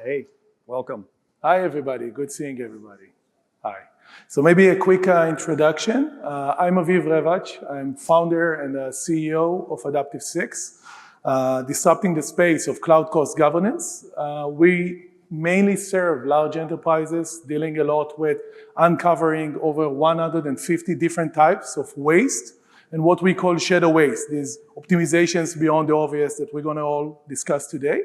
Hey, welcome. Hi, everybody. Good seeing everybody. Hi. So maybe a quick introduction. I'm Aviv Revach. I'm founder and CEO of Adaptive 6, disrupting the space of cloud cost governance. We mainly serve large enterprises, dealing a lot with uncovering over 150 different types of waste and what we call shadow waste, these optimizations beyond the obvious that we're going to all discuss today.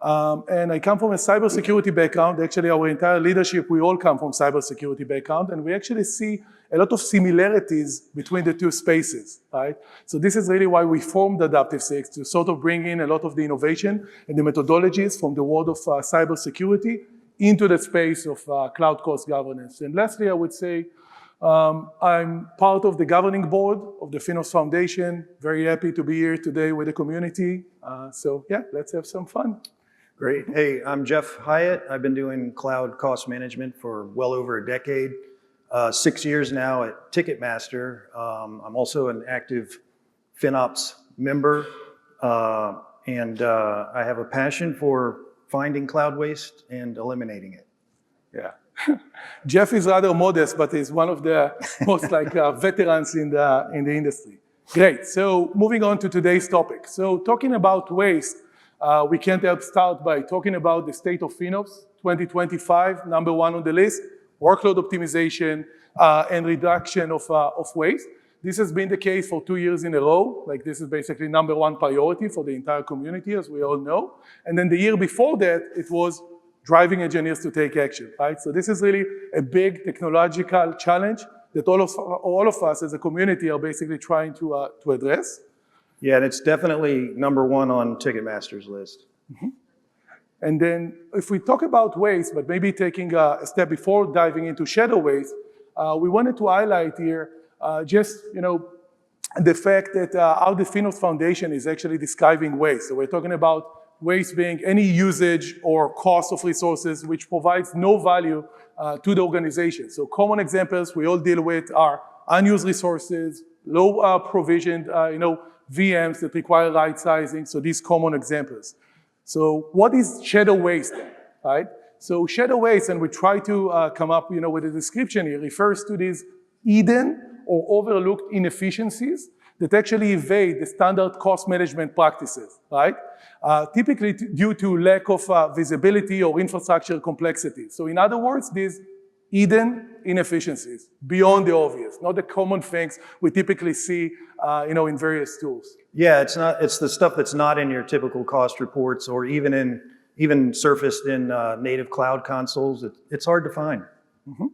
And I come from a cybersecurity background. Actually, our entire leadership, we all come from cybersecurity background, and we actually see a lot of similarities between the two spaces, right? So this is really why we formed Adaptive 6, to sort of bring in a lot of the innovation and the methodologies from the world of cybersecurity into the space of cloud cost governance. And lastly, I would say I'm part of the governing board of the FinOps Foundation. Very happy to be here today with the community. So yeah, let's have some fun. Great. Hey, I'm Jeff Hyatt. I've been doing cloud cost management for well over a decade, 6 years now at Ticketmaster. I'm also an active FinOps member, and I have a passion for finding cloud waste and eliminating it. Yeah. Jeff is rather modest, but he's one of the most veterans in the industry. Great. So moving on to today's topic. So talking about waste, we can't help start by talking about the state of FinOps 2025, number one on the list, workload optimization and reduction of waste. This has been the case for 2 years in a row. Like this is basically number one priority for the entire community, as we all know. And then the year before that, it was driving engineers to take action, right? So this is really a big technological challenge that all of us as a community are basically trying to address. Yeah, and it's definitely number one on Ticketmaster's list. Mm-hmm. And then if we talk about waste, but maybe taking a step before diving into shadow waste, we wanted to highlight here just, the fact that how the FinOps Foundation is actually describing waste. So we're talking about waste being any usage or cost of resources which provides no value to the organization. So common examples we all deal with are unused resources, low provisioned, VMs that require right sizing. So these common examples. So what is shadow waste, right? So shadow waste, and we try to come up, with a description here, refers to these hidden or overlooked inefficiencies that actually evade the standard cost management practices, right? Typically due to lack of visibility or infrastructure complexity. So in other words, these hidden inefficiencies, beyond the obvious, not the common things we typically see, in various tools. Yeah, it's the stuff that's not in your typical cost reports or even surfaced in native cloud consoles. It's hard to find. Mm-hmm.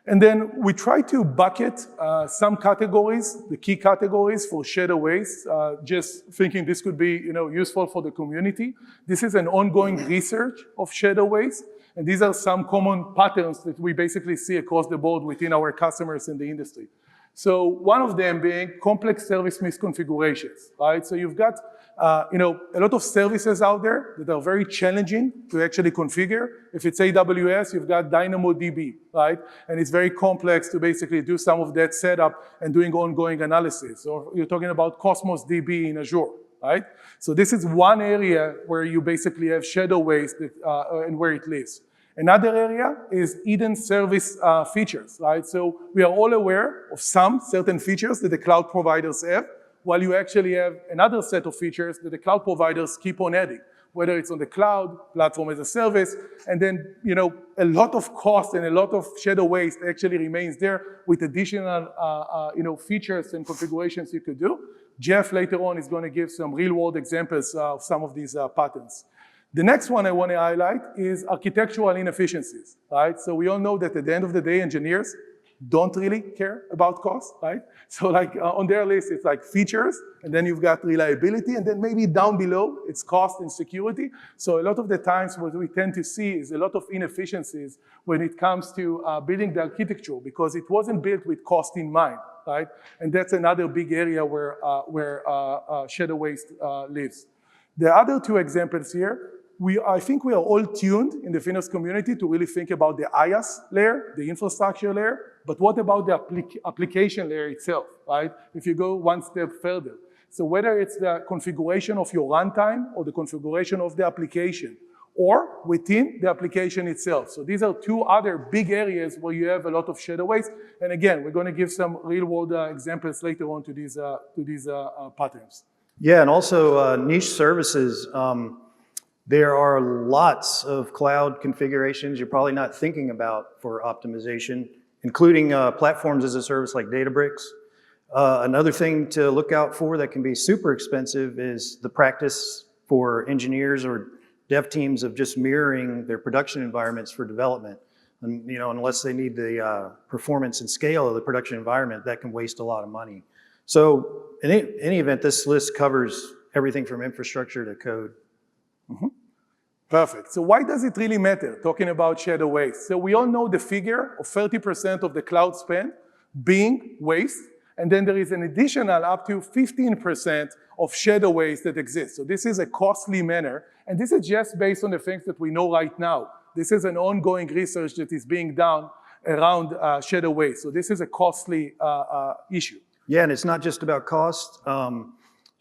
And then we try to bucket some categories, the key categories for shadow waste, just thinking this could be, useful for the community. This is an ongoing research of shadow waste, and these are some common patterns that we basically see across the board within our customers in the industry. So one of them being complex service misconfigurations, right? So you've got a lot of services out there that are very challenging to actually configure. If it's AWS, you've got DynamoDB, right? And it's very complex to basically do some of that setup and doing ongoing analysis. Or you're talking about Cosmos DB in Azure, right? So this is one area where you basically have shadow waste and where it lives. Another area is hidden service features, right? So we are all aware of some certain features that the cloud providers have, while you actually have another set of features that the cloud providers keep on adding, whether it's on the cloud, platform as a service, and then, a lot of cost and a lot of shadow waste actually remains there with additional, features and configurations you could do. Jeff later on is going to give some real-world examples of some of these patterns. The next one I want to highlight is architectural inefficiencies, right? So we all know that at the end of the day, engineers don't really care about cost, right? So on their list, it's like features, and then you've got reliability, and then maybe down below, it's cost and security. So a lot of the times what we tend to see is a lot of inefficiencies when it comes to building the architecture, because it wasn't built with cost in mind, right? And that's another big area where shadow waste lives. The other two examples here, I think we are all tuned in the FinOps community to really think about the IaaS layer, the infrastructure layer, but what about the application layer itself, right? If you go one step further. So whether it's the configuration of your runtime or the configuration of the application, or within the application itself. So these are two other big areas where you have a lot of shadow waste. And again, we're going to give some real-world examples later on to these patterns. Yeah, and also niche services. There are lots of cloud configurations you're probably not thinking about for optimization, including platforms as a service like Databricks. Another thing to look out for that can be super expensive is the practice for engineers or dev teams of just mirroring their production environments for development. And unless they need the performance and scale of the production environment, that can waste a lot of money. So in any event, this list covers everything from infrastructure to code. Mm-hmm. Perfect. So why does it really matter, talking about shadow waste? So we all know the figure of 30% of the cloud spend being waste, and then there is an additional up to 15% of shadow waste that exists. So this is a costly manner, and this is just based on the things that we know right now. This is an ongoing research that is being done around shadow waste. So this is a costly issue. Yeah, and it's not just about cost.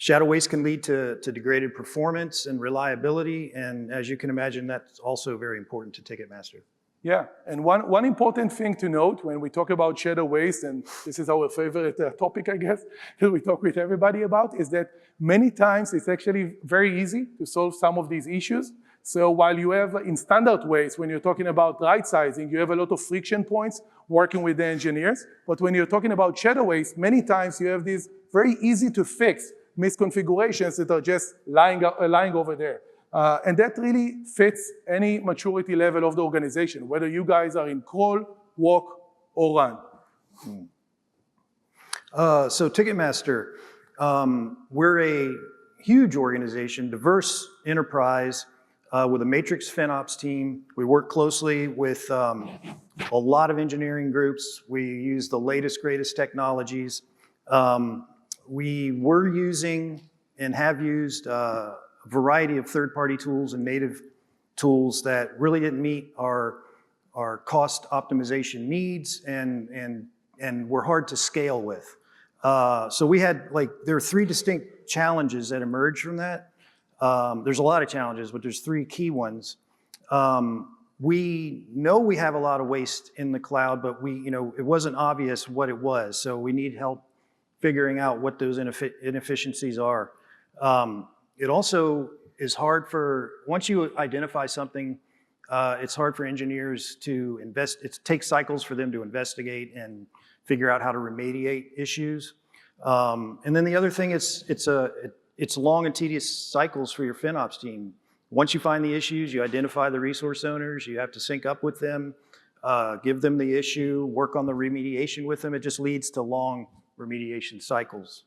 Shadow waste can lead to degraded performance and reliability, and as you can imagine, that's also very important to Ticketmaster. Yeah, and one important thing to note when we talk about shadow waste, and this is our favorite topic, I guess, that we talk with everybody about, is that many times it's actually very easy to solve some of these issues. So while you have in standard waste, when you're talking about right sizing, you have a lot of friction points working with the engineers. But when you're talking about shadow waste, many times you have these very easy to fix misconfigurations that are just lying over there. And that really fits any maturity level of the organization, whether you guys are in crawl, walk, or run. So Ticketmaster, we're a huge organization, diverse enterprise with a matrix FinOps team. We work closely with a lot of engineering groups. We use the latest, greatest technologies. We were using and have used a variety of third-party tools and native tools that really didn't meet our cost optimization needs and were hard to scale with. So we had, there are three distinct challenges that emerged from that. There's a lot of challenges, but there's three key ones. We know we have a lot of waste in the cloud, but it wasn't obvious what it was. So we need help figuring out what those inefficiencies are. It also is hard once you identify something, it's hard for engineers to it takes cycles for them to investigate and figure out how to remediate issues. And then the other thing is, it's long and tedious cycles for your FinOps team. Once you find the issues, you identify the resource owners, you have to sync up with them, give them the issue, work on the remediation with them. It just leads to long remediation cycles.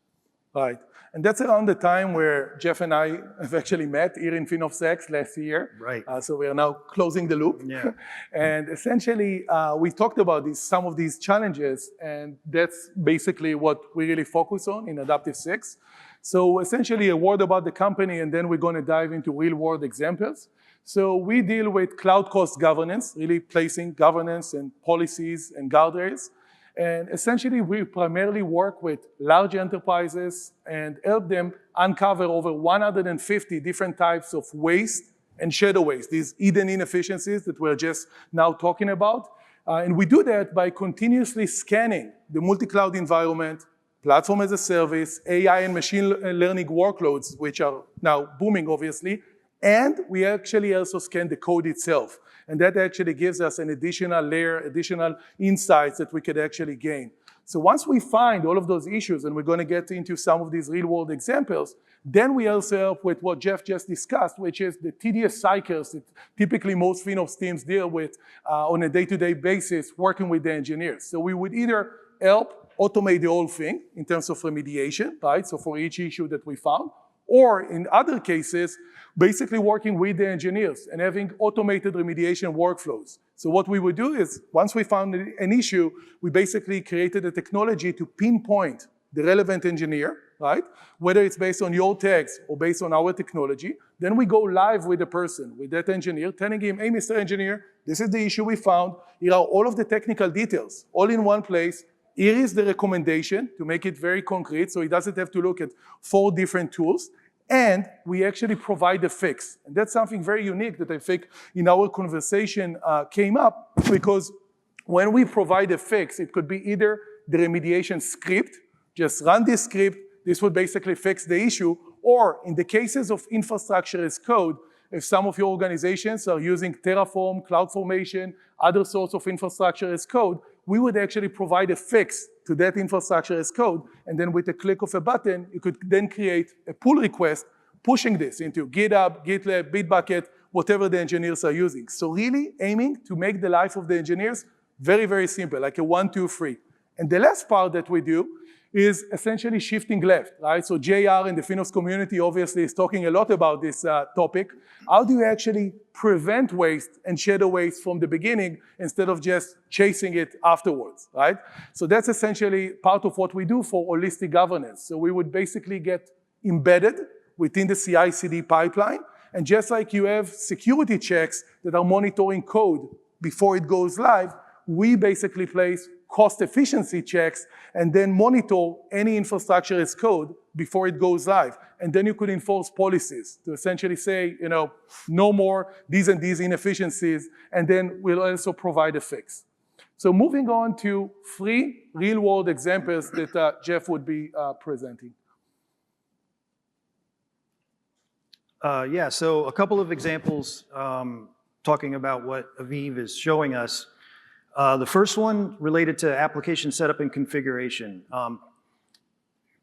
Right, and that's around the time where Jeff and I have actually met here in FinOps X last year. Right. So we are now closing the loop. Yeah. And essentially, we talked about some of these challenges, and that's basically what we really focus on in Adaptive 6. So essentially, a word about the company, and then we're going to dive into real-world examples. So we deal with cloud cost governance, really placing governance and policies and guardrails. And essentially, we primarily work with large enterprises and help them uncover over 150 different types of waste and shadow waste, these hidden inefficiencies that we're just now talking about. And we do that by continuously scanning the multi-cloud environment, platform as a service, AI and machine learning workloads, which are now booming, obviously. And we actually also scan the code itself. And that actually gives us an additional layer, additional insights that we could actually gain. So once we find all of those issues, and we're going to get into some of these real-world examples, then we also help with what Jeff just discussed, which is the tedious cycles that typically most FinOps teams deal with on a day-to-day basis, working with the engineers. So we would either help automate the whole thing in terms of remediation, right? So for each issue that we found, or in other cases, basically working with the engineers and having automated remediation workflows. So what we would do is, once we found an issue, we basically created a technology to pinpoint the relevant engineer, right? Whether it's based on your tags or based on our technology, then we go live with the person, with that engineer, telling him, hey, Mr. Engineer, this is the issue we found. Here are all of the technical details, all in one place. Here is the recommendation to make it very concrete, so he doesn't have to look at 4 different tools. and we actually provide a fix. And that's something very unique that I think in our conversation came up, because when we provide a fix, it could be either the remediation script, just run this script, this would basically fix the issue, or in the cases of infrastructure as code, if some of your organizations are using Terraform, CloudFormation, other sorts of infrastructure as code, we would actually provide a fix to that infrastructure as code, and then with a click of a button, you could then create a pull request pushing this into GitHub, GitLab, Bitbucket, whatever the engineers are using. So really aiming to make the life of the engineers very, very simple, like a 1, 2, 3. And the last part that we do is essentially shifting left, right? So JR in the FinOps community obviously is talking a lot about this topic. How do you actually prevent waste and shadow waste from the beginning instead of just chasing it afterwards, right? So that's essentially part of what we do for holistic governance. So we would basically get embedded within the CI/CD pipeline, and just like you have security checks that are monitoring code before it goes live, we basically place cost efficiency checks and then monitor any infrastructure as code before it goes live. And then you could enforce policies to essentially say, no more these and these inefficiencies, and then we'll also provide a fix. So moving on to 3 real-world examples that Jeff would be presenting. Yeah, so a couple of examples talking about what Aviv is showing us. The first one related to application setup and configuration.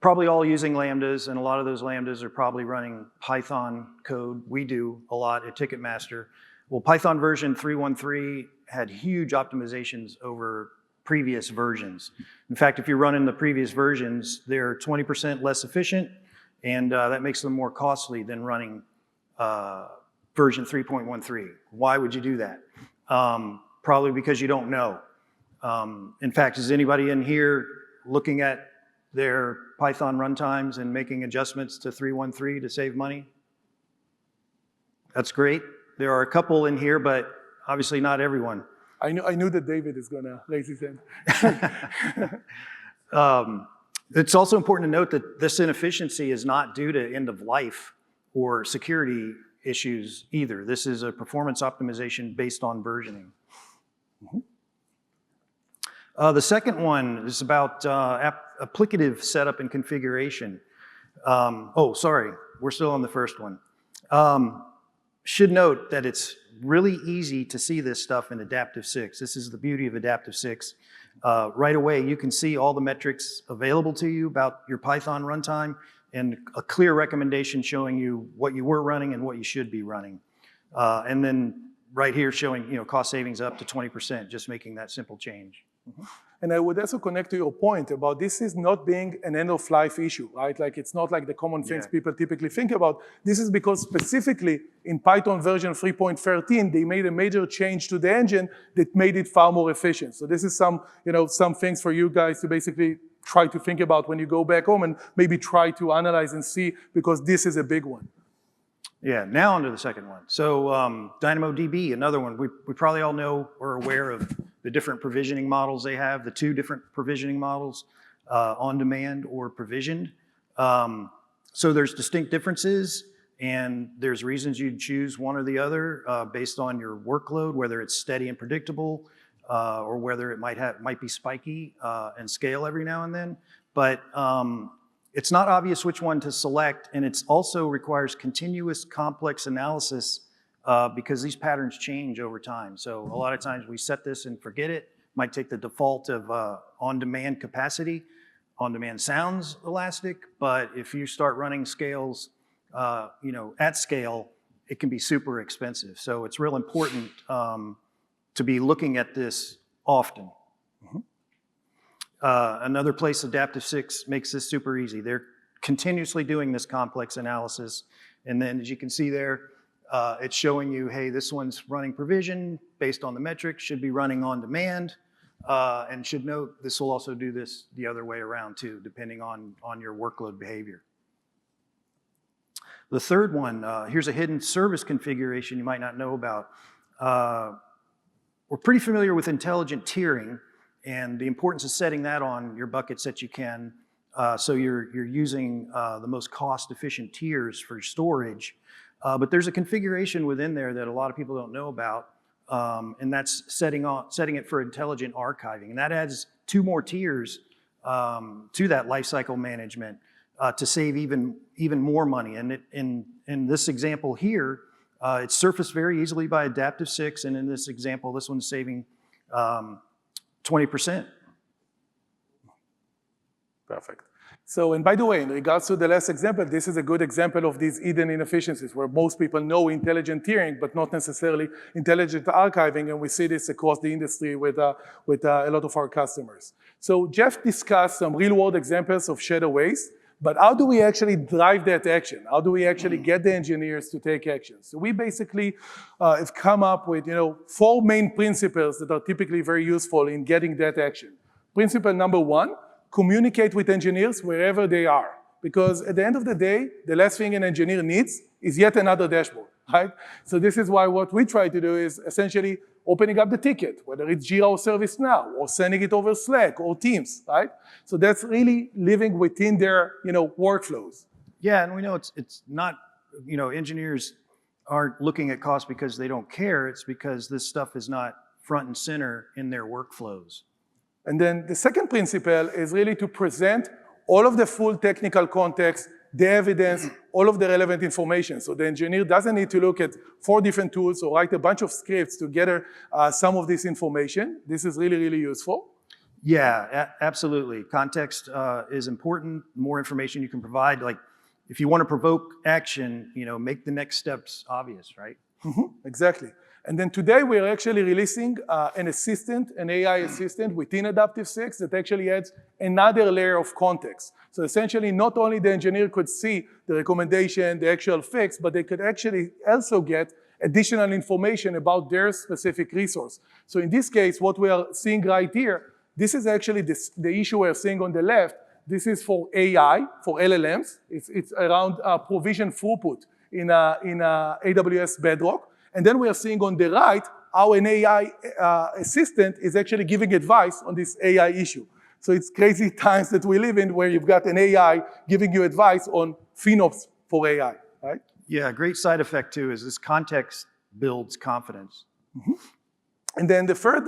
Probably all using Lambdas, and a lot of those Lambdas are probably running Python code. We do a lot at Ticketmaster. Well, Python version 3.13 had huge optimizations over previous versions. In fact, if you're running the previous versions, they're 20% less efficient, and that makes them more costly than running version 3.13. Why would you do that? Probably because you don't know. In fact, is anybody in here looking at their Python runtimes and making adjustments to 3.13 to save money? That's great. There are a couple in here, but obviously not everyone. I knew that David is going to raise his hand. It's also important to note that this inefficiency is not due to end of life or security issues either. This is a performance optimization based on versioning. The second one is about applicative setup and configuration. Sorry, we're still on the first one. Should note that it's really easy to see this stuff in Adaptive 6. This is the beauty of Adaptive 6. Right away, you can see all the metrics available to you about your Python runtime and a clear recommendation showing you what you were running and what you should be running. And then right here showing cost savings up to 20%, just making that simple change. Mm-hmm. And I would also connect to your point about this is not being an end-of-life issue, right? Like it's not like the common things people typically think about. This is because specifically in Python version 3.13, they made a major change to the engine that made it far more efficient. So this is some things for you guys to basically try to think about when you go back home and maybe try to analyze and see, because this is a big one. Yeah, now onto the second one. So DynamoDB, another one. We probably all know or are aware of the different provisioning models they have, the 2 different provisioning models, on demand or provisioned. So there's distinct differences, and there's reasons you'd choose one or the other based on your workload, whether it's steady and predictable, or whether it might be spiky and scale every now and then. But it's not obvious which one to select, and it also requires continuous complex analysis because these patterns change over time. So a lot of times we set this and forget it. Might take the default of on-demand capacity. On-demand sounds elastic, but if you start running scales, at scale, it can be super expensive. So it's real important to be looking at this often. Mm-hmm. Another place Adaptive 6 makes this super easy. They're continuously doing this complex analysis. And then as you can see there, it's showing you, hey, this one's running provision based on the metrics, should be running on demand. And should note, this will also do this the other way around too, depending on your workload behavior. The third one, here's a hidden service configuration you might not know about. We're pretty familiar with intelligent tiering and the importance of setting that on your buckets that you can. So you're using the most cost-efficient tiers for storage. But there's a configuration within there that a lot of people don't know about, and that's setting it for intelligent archiving. And that adds 2 more tiers to that lifecycle management to save even more money. And in this example here, it's surfaced very easily by Adaptive 6, and in this example, this one's saving 20%. Perfect. So, and by the way, in regards to the last example, this is a good example of these hidden inefficiencies where most people know intelligent tiering, but not necessarily intelligent archiving, and we see this across the industry with a lot of our customers. So Jeff discussed some real-world examples of shadow waste, but how do we actually drive that action? How do we actually get the engineers to take action? So we basically have come up with 4 main principles that are typically very useful in getting that action. Principle number 1, communicate with engineers wherever they are. Because at the end of the day, the last thing an engineer needs is yet another dashboard, right? So this is why what we try to do is essentially opening up the ticket, whether it's Jira or ServiceNow, or sending it over Slack or Teams, right? So that's really living within their workflows. Yeah, and we know it's not, engineers aren't looking at cost because they don't care. It's because this stuff is not front and center in their workflows. And then the second principle is really to present all of the full technical context, the evidence, all of the relevant information. So the engineer doesn't need to look at 4 different tools or write a bunch of scripts to gather some of this information. This is really, really useful. Yeah, absolutely. Context is important. The more information you can provide, like if you want to provoke action, make the next steps obvious, right? Exactly. And then today we're actually releasing an AI assistant within Adaptive 6 that actually adds another layer of context. So essentially not only the engineer could see the recommendation, the actual fix, but they could actually also get additional information about their specific resource. So in this case, what we are seeing right here, this is actually the issue we're seeing on the left. This is for AI, for LLMs. It's around provision throughput in AWS Bedrock. And then we are seeing on the right how an AI assistant is actually giving advice on this AI issue. So it's crazy times that we live in where you've got an AI giving you advice on FinOps for AI, right? Yeah, a great side effect too is this context builds confidence. And then the third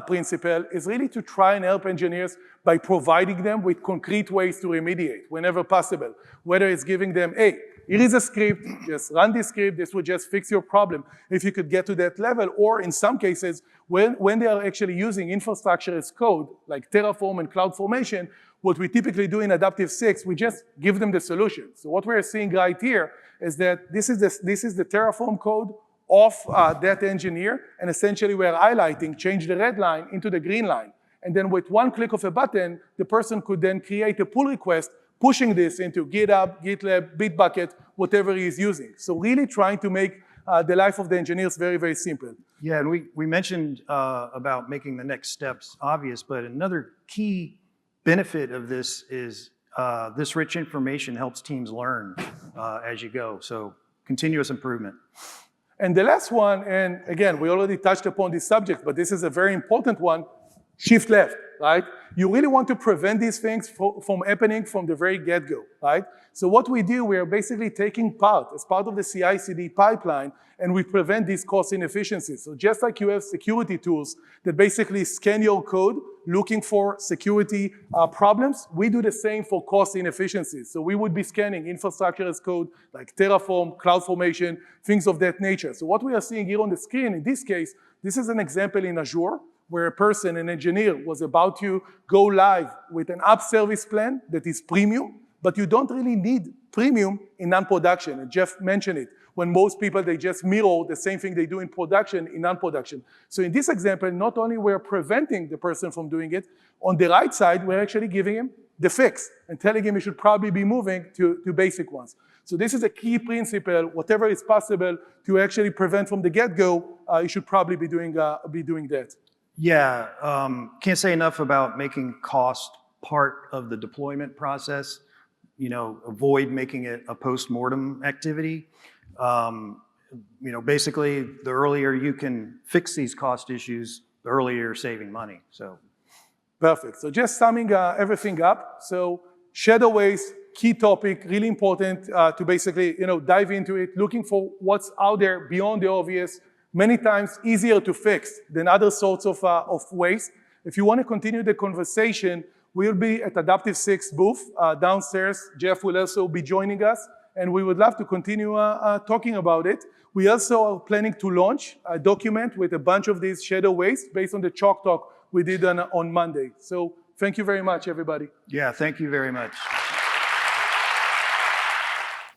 principle is really to try and help engineers by providing them with concrete ways to remediate whenever possible, whether it's giving them, hey, here is a script, just run this script, this will just fix your problem if you could get to that level, or in some cases, when they are actually using infrastructure as code, like Terraform and CloudFormation, what we typically do in Adaptive 6, we just give them the solution. So what we're seeing right here is that this is the Terraform code of that engineer, and essentially we're highlighting, change the red line into the green line. And then with one click of a button, the person could then create a pull request pushing this into GitHub, GitLab, Bitbucket, whatever he is using. So really trying to make the life of the engineers very, very simple. Yeah, and we mentioned about making the next steps obvious, but another key benefit of this is this rich information helps teams learn as you go. So continuous improvement. And the last one, and again, we already touched upon this subject, but this is a very important one, shift left, right? You really want to prevent these things from happening from the very get-go, right? So what we do, we are basically taking part as part of the CI/CD pipeline, and we prevent these cost inefficiencies. So just like you have security tools that basically scan your code looking for security problems, we do the same for cost inefficiencies. So we would be scanning infrastructure as code like Terraform, CloudFormation, things of that nature. So what we are seeing here on the screen, in this case, this is an example in Azure, where a person, an engineer, was about to go live with an app service plan that is premium, but you don't really need premium in non-production. And Jeff mentioned it. When most people, they just mirror the same thing they do in production, in non-production. So in this example, not only we're preventing the person from doing it, on the right side, we're actually giving him the fix and telling him he should probably be moving to basic ones. So this is a key principle. Whatever is possible to actually prevent from the get-go, you should probably be doing that. Yeah, can't say enough about making cost part of the deployment process. Avoid making it a post-mortem activity. Basically, the earlier you can fix these cost issues, the earlier you're saving money. So, perfect. So just summing everything up. So Shadow waste, key topic, really important to basically dive into it, looking for what's out there beyond the obvious, many times easier to fix than other sorts of waste. If you want to continue the conversation, we'll be at Adaptive 6 booth downstairs. Jeff will also be joining us, and we would love to continue talking about it. We also are planning to launch a document with a bunch of these shadow waste based on the chalk talk we did on Monday. So thank you very much, everybody. Yeah, thank you very much.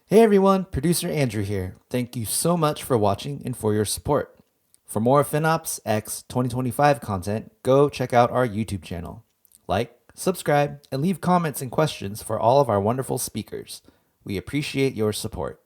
Hey everyone, producer Andrew here. Thank you so much for watching and for your support. For more FinOps X 2025 content, go check out our YouTube channel. Like, subscribe, and leave comments and questions for all of our wonderful speakers. We appreciate your support.